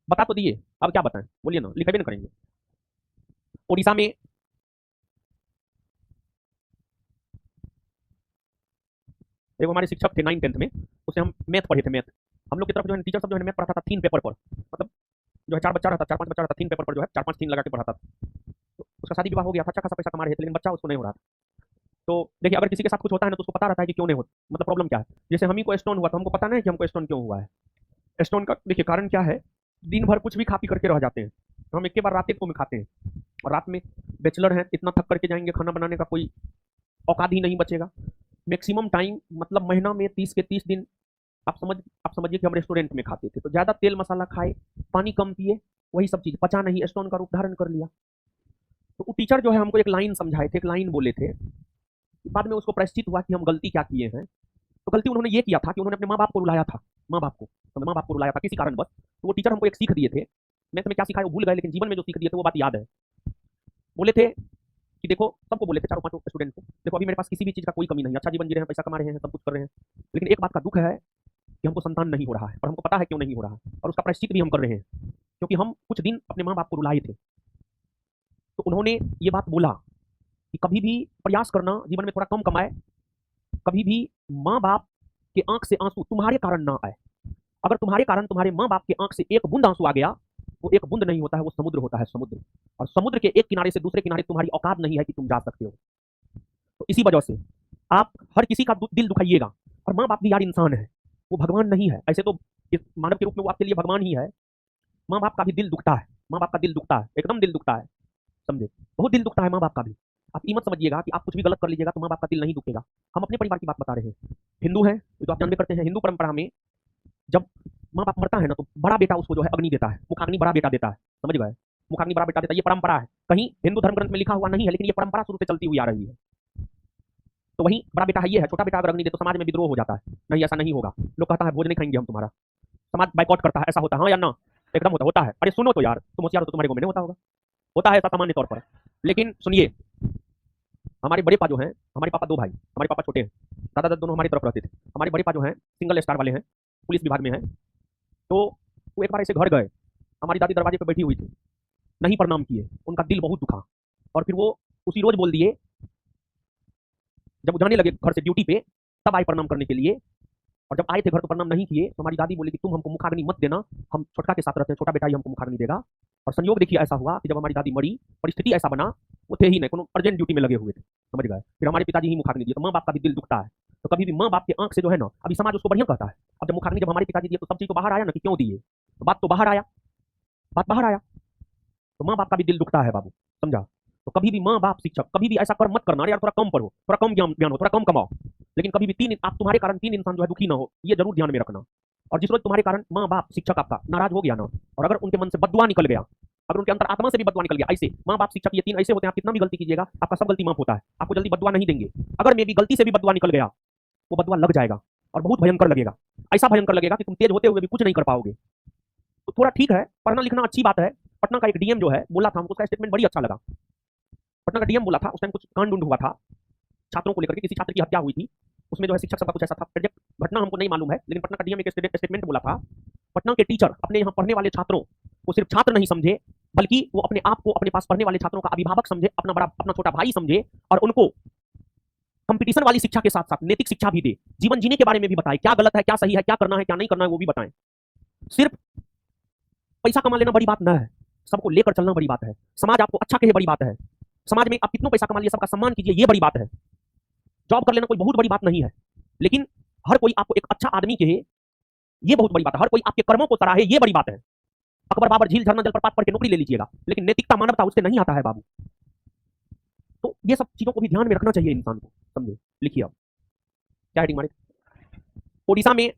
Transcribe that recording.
बता तो दिए, अब क्या बताएं, बोलिए ना, लिखेबे ना करेंगे। उड़ीसा में एक हमारे शिक्षक थे 9 10th में, उससे हम मैथ पढ़े थे। मैथ हम लोग की तरफ जो है टीचर सब जो है मैथ पढ़ाता था 3 पेपर पर, मतलब जो है 4 बच्चा रहता, 4 5 बच्चा रहता, 3 पेपर पर जो है 4 5 3 लगा के पढ़ाता था। तो उसका शादी विवाह हो गया था, अच्छा खासा पैसा कमा रहे थे, लेकिन बच्चा उसको नहीं हो रहा था। तो देखिए, अगर किसी के साथ कुछ होता है ना तो उसको पता रहता है कि क्यों नहीं होता, मतलब प्रॉब्लम क्या है। जैसे हम ही को स्टोन हुआ तो हमको पता नहीं कि हमको स्टोन क्यों हुआ है। स्टोन का देखिए कारण क्या है, दिन भर कुछ भी खा पी करके रह जाते हैं। हम एक के बार रात को में खाते हैं, और रात में बैचलर हैं, इतना थक करके जाएंगे, खाना बनाने का कोई औकात ही नहीं बचेगा। मैक्सिमम टाइम मतलब महीना में 30 के 30 दिन आप समझिए कि हम रेस्टोरेंट में खाते थे, तो ज्यादा तेल मसाला खाए, पानी कम पिए, वही सब चीज पचा नहीं, स्टोन का रूप धारण कर लिया। तो वो टीचर जो है हमको एक लाइन समझाए थे, एक लाइन बोले थे। बाद में उसको प्रायश्चित हुआ कि हम गलती क्या किए हैं। तो गलती उन्होंने ये किया था कि उन्होंने अपने माँ बाप को रुलाया था। माँ बाप को, तो माँ बाप को रुलाया था किसी कारण बस। तो वो टीचर हमको एक सीख दिए थे, मैं तुम्हें क्या सिखाया वो भूल गए, लेकिन जीवन में जो सीख दिए थे वो बात याद है। बोले थे कि देखो, सबको बोले थे, चारों पांचों स्टूडेंट को, देखो अभी मेरे पास किसी भी चीज का कोई कमी नहीं है, अच्छा जीवन जी रहे हैं, पैसा कमा रहे हैं, सब कुछ कर रहे हैं, लेकिन एक बात का दुख है कि हमको संतान नहीं हो रहा है, और हमको पता है क्यों नहीं हो रहा है, और उसका प्रायश्चित भी हम कर रहे हैं, क्योंकि हम कुछ दिन अपने माँ बाप को रुलाए थे। तो उन्होंने ये बात बोला कि कभी भी प्रयास करना जीवन में थोड़ा कम कमाए, कभी भी माँ बाप के आंख से आंसू तुम्हारे कारण ना आए। अगर तुम्हारे कारण तुम्हारे माँ बाप के आंख से एक बूंद आंसू आ गया, वो एक बूंद नहीं होता है, वो समुद्र होता है, समुद्र। और समुद्र के एक किनारे से दूसरे किनारे तुम्हारी औकात नहीं है कि तुम जा सकते हो। तो इसी वजह से आप हर किसी का दिल दुखाइएगा, और माँ बाप भी यार इंसान है, वो भगवान नहीं है ऐसे तो, इस मानव के रूप में वो आपके लिए भगवान ही है। माँ बाप का भी दिल दुखता है, माँ बाप का दिल दुखता है, एकदम दिल दुखता है, समझे, बहुत दिल दुखता है माँ बाप का भी। आप ये मत समझिएगा कि आप कुछ भी गलत कर लीजिएगा तो माँ बाप का दिल नहीं दुखेगा। हम अपने परिवार की बात बता रहे हैं, हिंदू है, ये तो आप जानते करते हैं, हिंदू परंपरा में जब माँ बाप मरता है ना तो बड़ा बेटा उसको जो है अग्नि देता है, मुखाग्नि बड़ा बेटा देता है, समझ गए, मुखाग्नि बड़ा बेटा देता है, ये परंपरा है, कहीं हिंदू धर्म ग्रंथ में लिखा हुआ नहीं है, लेकिन ये परंपरा शुरू से चलती हुई आ रही है। तो वही बड़ा बेटा है, ये है, छोटा बेटा अगर अग्नि दे तो समाज में विद्रोह हो जाता है, नहीं ऐसा नहीं होगा, लोग कहता है भोज नहीं खाएंगे हम तुम्हारा, समाज बाइकआउट करता है, ऐसा होता है हाँ या ना, एकदम होता है। अरे सुनो तो यार, तुम होशियार हो तो तुम्हारे को में नहीं होता होगा, होता है ऐसा सामान्य तौर पर। लेकिन सुनिए, हमारे बड़े पा जो हैं, हमारे पापा दो भाई, हमारे पापा छोटे हैं, दादा दादा दोनों हमारी तरफ रहते थे। हमारे बड़े पा जो हैं सिंगल स्टार वाले हैं, पुलिस विभाग में हैं। तो वो एक बार ऐसे घर गए, हमारी दादी दरवाजे पर बैठी हुई थी, नहीं प्रणाम किए, उनका दिल बहुत दुखा, और फिर वो उसी रोज बोल दिए, जब वो जाने लगे घर से ड्यूटी पे, तब आए प्रणाम करने के लिए। और जब आए थे घर तो प्रणाम नहीं किए, तो हमारी दादी बोली कि तुम हमको मुखाग्नि मत देना, हम छोटका के साथ रहते हैं, छोटा बेटा ही हमको मुखाग्नि देगा। और संयोग देखिए ऐसा हुआ कि जब हमारी दादी मरी, परिस्थिति ऐसा बना, वो थे ही नहीं, कोनो अर्जेंट ड्यूटी में लगे हुए थे, समझ गए, फिर हमारे पिताजी ही मुखाग्नि दिए। तो माँ बाप का भी दिल दुखता है। तो कभी भी माँ बाप के आंख से जो है ना, अभी समाज उसको बढ़िया कहता है, अब जब मुखाग्नि जब हमारे पिताजी दिए तो सब चीज तो बाहर आया ना कि क्यों दिए, तो बात तो बाहर आया, बात बाहर आया। तो माँ बाप का भी दिल दुखता है बाबू, समझा। तो कभी भी माँ बाप शिक्षक कभी भी ऐसा कर मत करना, अरे यार थोड़ा कम पढ़ो, थोड़ा कम ज्ञान हो, थोड़ा कम कमाओ, लेकिन कभी भी तीन आप तुम्हारे कारण तीन इंसान जो है दुखी ना हो, ये जरूर ध्यान में रखना। और जिस रोज तुम्हारे कारण माँ बाप शिक्षक आपका नाराज हो गया ना, और अगर उनके मन से बदुआ निकल गया, अगर उनके अंतर आत्मा से भी बदुआ निकल गया, ऐसे माँ बाप शिक्षक ये तीन ऐसे होते हैं, आप कितना भी गलती कीजिएगा आपका सब गलती माफ होता है, आपको जल्दी बदुआ नहीं देंगे। अगर मे भी गलती से भी बदुआ निकल गया, वो बदुआ लग जाएगा, और बहुत भयंकर लगेगा, ऐसा भयंकर लगेगा कि तुम तेज होते हुए भी कुछ नहीं कर पाओगे। तो थोड़ा ठीक है, पढ़ना लिखना अच्छी बात है। पटना का एक डीएम जो है बोला था हमको, उसका स्टेटमेंट बड़ी अच्छा लगा। पटना का डीएम बोला था, उस टाइम कुछ कांड उंड हुआ था छात्रों को लेकर के, किसी छात्र की हत्या हुई थी, उसमें जो है शिक्षक सबका कुछ ऐसा था, एग्जैक्ट घटना हमको नहीं मालूम है, लेकिन पटना का डीएम एक स्टेटमेंट बोला था, पटना के टीचर अपने यहाँ पढ़ने वाले छात्रों को सिर्फ छात्र नहीं समझे, बल्कि वो अपने आप को अपने पास पढ़ने वाले छात्रों का अभिभावक समझे, अपना बड़ा अपना छोटा भाई समझे, और उनको कंपटीशन वाली शिक्षा के साथ साथ नैतिक शिक्षा भी दे, जीवन जीने के बारे में भी बताए, क्या गलत है, क्या सही है, क्या करना है, क्या नहीं करना है, वो भी बताएं। सिर्फ पैसा कमा लेना बड़ी बात ना है, सबको लेकर चलना बड़ी बात है, समाज आपको अच्छा कहे बड़ी बात है, समाज में आप कितना पैसा कमा लिए सबका सम्मान कीजिए ये बड़ी बात है, जॉब कर लेना कोई बहुत बड़ी बात नहीं है, लेकिन हर कोई आपको एक अच्छा आदमी कहे ये बहुत बड़ी बात है, हर कोई आपके कर्मों को सराहे ये बड़ी बात है। अकबर बाबर झील झरना जलप्रपात पढ़ के नौकरी ले लीजिएगा, लेकिन नैतिकता मानवता उससे नहीं आता है बाबू। तो ये सब चीजों को भी ध्यान में रखना चाहिए इंसान को, समझे। लिखिए अब क्या हेडिंग मारे, ओडिशा में